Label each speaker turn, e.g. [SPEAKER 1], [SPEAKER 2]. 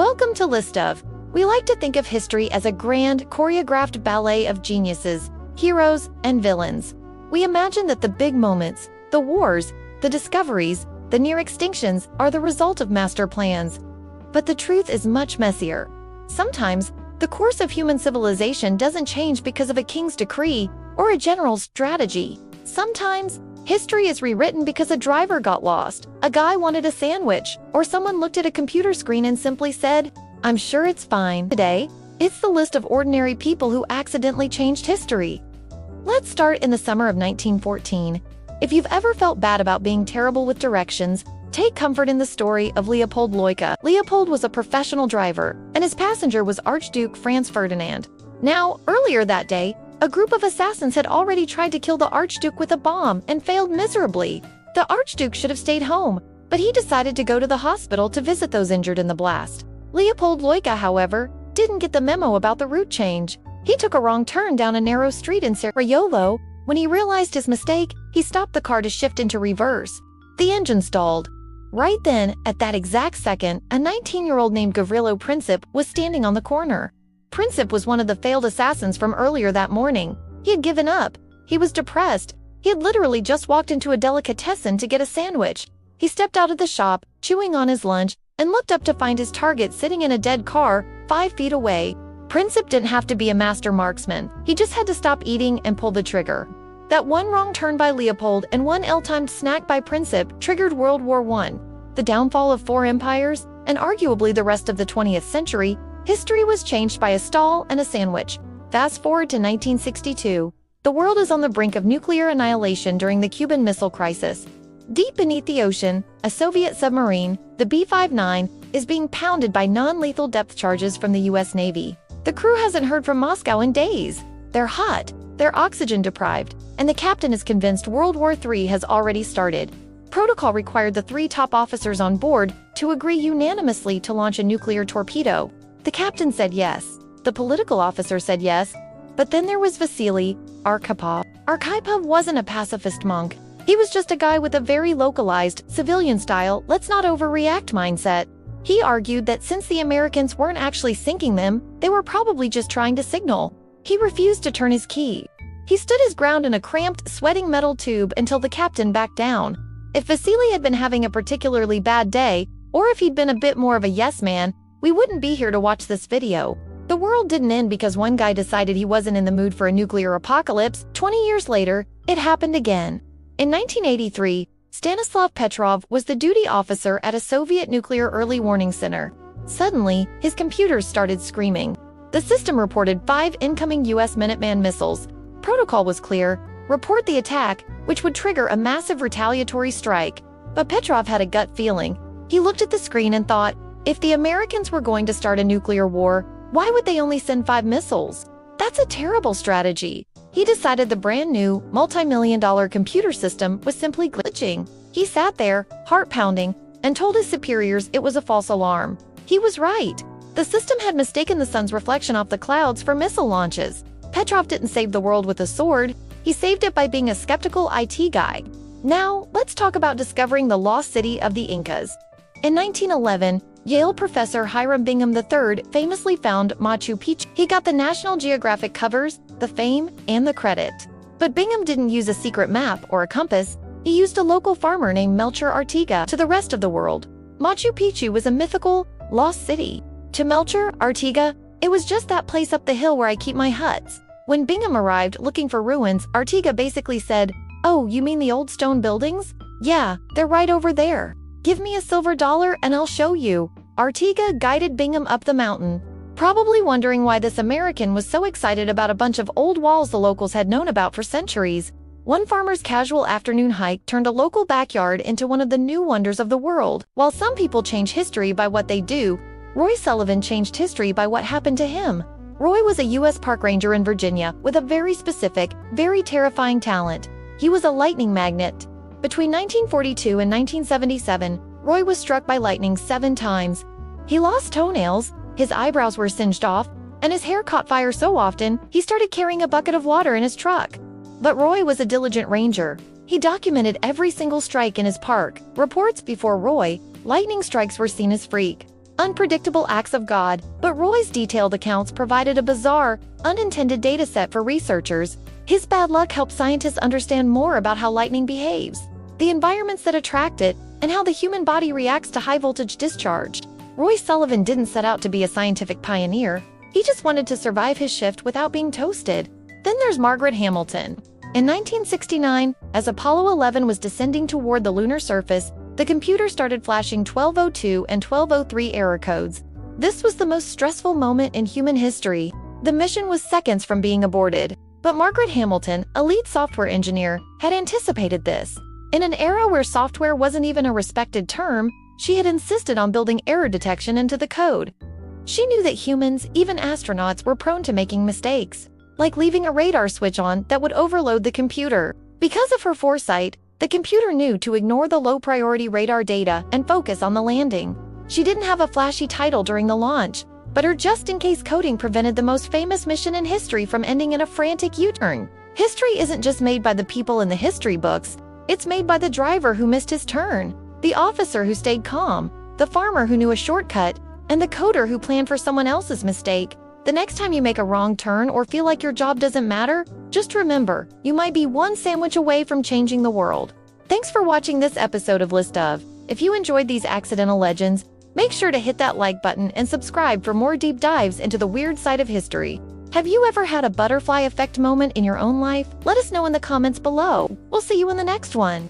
[SPEAKER 1] Welcome to List of. We like to think of history as a grand, choreographed ballet of geniuses, heroes, and villains. We imagine that the big moments, the wars, the discoveries, the near extinctions are the result of master plans. But the truth is much messier. Sometimes, the course of human civilization doesn't change because of a king's decree or a general's strategy. Sometimes, history is rewritten because a driver got lost, a guy wanted a sandwich, or someone looked at a computer screen and simply said, "I'm sure it's fine." Today, it's the list of ordinary people who accidentally changed history. Let's start in the summer of 1914. If you've ever felt bad about being terrible with directions, take comfort in the story of Leopold Loika. Leopold was a professional driver, and his passenger was Archduke Franz Ferdinand. Now, earlier that day, a group of assassins had already tried to kill the Archduke with a bomb and failed miserably. The Archduke should have stayed home, but he decided to go to the hospital to visit those injured in the blast. Leopold Loika, however, didn't get the memo about the route change. He took a wrong turn down a narrow street in Sarajevo. When he realized his mistake, he stopped the car to shift into reverse. The engine stalled. Right then, at that exact second, a 19-year-old named Gavrilo Princip was standing on the corner. Princip was one of the failed assassins from earlier that morning. He had given up. He was depressed. He had literally just walked into a delicatessen to get a sandwich. He stepped out of the shop, chewing on his lunch, and looked up to find his target sitting in a dead car 5 feet away. Princip didn't have to be a master marksman. He just had to stop eating and pull the trigger. That one wrong turn by Leopold and one ill-timed snack by Princip triggered World War I. The downfall of 4 empires, and arguably the rest of the 20th century, history was changed by a stall and a sandwich. Fast forward to 1962. The world is on the brink of nuclear annihilation during the Cuban Missile Crisis. Deep beneath the ocean, a Soviet submarine, the B-59, is being pounded by non-lethal depth charges from the U.S. Navy. The crew hasn't heard from Moscow in days. They're hot, they're oxygen deprived, and the captain is convinced World War III has already started. Protocol required the 3 top officers on board to agree unanimously to launch a nuclear torpedo. The captain said yes. The political officer said yes. But then there was Vasily Arkhipov. Arkhipov wasn't a pacifist monk. He was just a guy with a very localized, civilian-style, let's not overreact mindset. He argued that since the Americans weren't actually sinking them, they were probably just trying to signal. He refused to turn his key. He stood his ground in a cramped, sweating metal tube until the captain backed down. If Vasily had been having a particularly bad day, or if he'd been a bit more of a yes man, we wouldn't be here to watch this video. The world didn't end because one guy decided he wasn't in the mood for a nuclear apocalypse. 20 years later, it happened again. In 1983, Stanislav Petrov was the duty officer at a Soviet nuclear early warning center. Suddenly, his computers started screaming. The system reported 5 incoming U.S. Minuteman missiles. Protocol was clear: report the attack, which would trigger a massive retaliatory strike. But Petrov had a gut feeling. He looked at the screen and thought, if the Americans were going to start a nuclear war, why would they only send 5 missiles? That's a terrible strategy. He decided the brand new, multi-million-dollar computer system was simply glitching. He sat there, heart pounding, and told his superiors it was a false alarm. He was right. The system had mistaken the sun's reflection off the clouds for missile launches. Petrov didn't save the world with a sword. He saved it by being a skeptical IT guy. Now, let's talk about discovering the lost city of the Incas. In 1911, Yale professor Hiram Bingham III famously found Machu Picchu. He got the National Geographic covers, the fame, and the credit. But Bingham didn't use a secret map or a compass. He used a local farmer named Melchor Artiga. To the rest of the world, Machu Picchu was a mythical, lost city. To Melchor Artiga, it was just that place up the hill where I keep my huts. When Bingham arrived looking for ruins, Artiga basically said, "Oh, you mean the old stone buildings? Yeah, they're right over there. Give me a silver dollar and I'll show you." Artiga guided Bingham up the mountain, probably wondering why this American was so excited about a bunch of old walls the locals had known about for centuries. One farmer's casual afternoon hike turned a local backyard into one of the new wonders of the world. While some people change history by what they do, Roy Sullivan changed history by what happened to him. Roy was a U.S. park ranger in Virginia with a very specific, very terrifying talent. He was a lightning magnet. Between 1942 and 1977, Roy was struck by lightning 7 times. He lost toenails, his eyebrows were singed off, and his hair caught fire so often, he started carrying a bucket of water in his truck. But Roy was a diligent ranger. He documented every single strike in his park. Reports before Roy, lightning strikes were seen as freak. unpredictable acts of God, but Roy's detailed accounts provided a bizarre, unintended dataset for researchers. His bad luck helped scientists understand more about how lightning behaves, the environments that attract it, and how the human body reacts to high-voltage discharge. Roy Sullivan didn't set out to be a scientific pioneer. He just wanted to survive his shift without being toasted. Then there's Margaret Hamilton. In 1969, as Apollo 11 was descending toward the lunar surface, the computer started flashing 1202 and 1203 error codes. This was the most stressful moment in human history. The mission was seconds from being aborted. But Margaret Hamilton, a lead software engineer, had anticipated this. In an era where software wasn't even a respected term, she had insisted on building error detection into the code. She knew that humans, even astronauts, were prone to making mistakes, like leaving a radar switch on that would overload the computer. Because of her foresight, the computer knew to ignore the low-priority radar data and focus on the landing. She didn't have a flashy title during the launch, but her just-in-case coding prevented the most famous mission in history from ending in a frantic U-turn. History isn't just made by the people in the history books, it's made by the driver who missed his turn, the officer who stayed calm, the farmer who knew a shortcut, and the coder who planned for someone else's mistake. The next time you make a wrong turn or feel like your job doesn't matter, just remember, you might be one sandwich away from changing the world. Thanks for watching this episode of List of. If you enjoyed these accidental legends, make sure to hit that like button and subscribe for more deep dives into the weird side of history. Have you ever had a butterfly effect moment in your own life? Let us know in the comments below. We'll see you in the next one.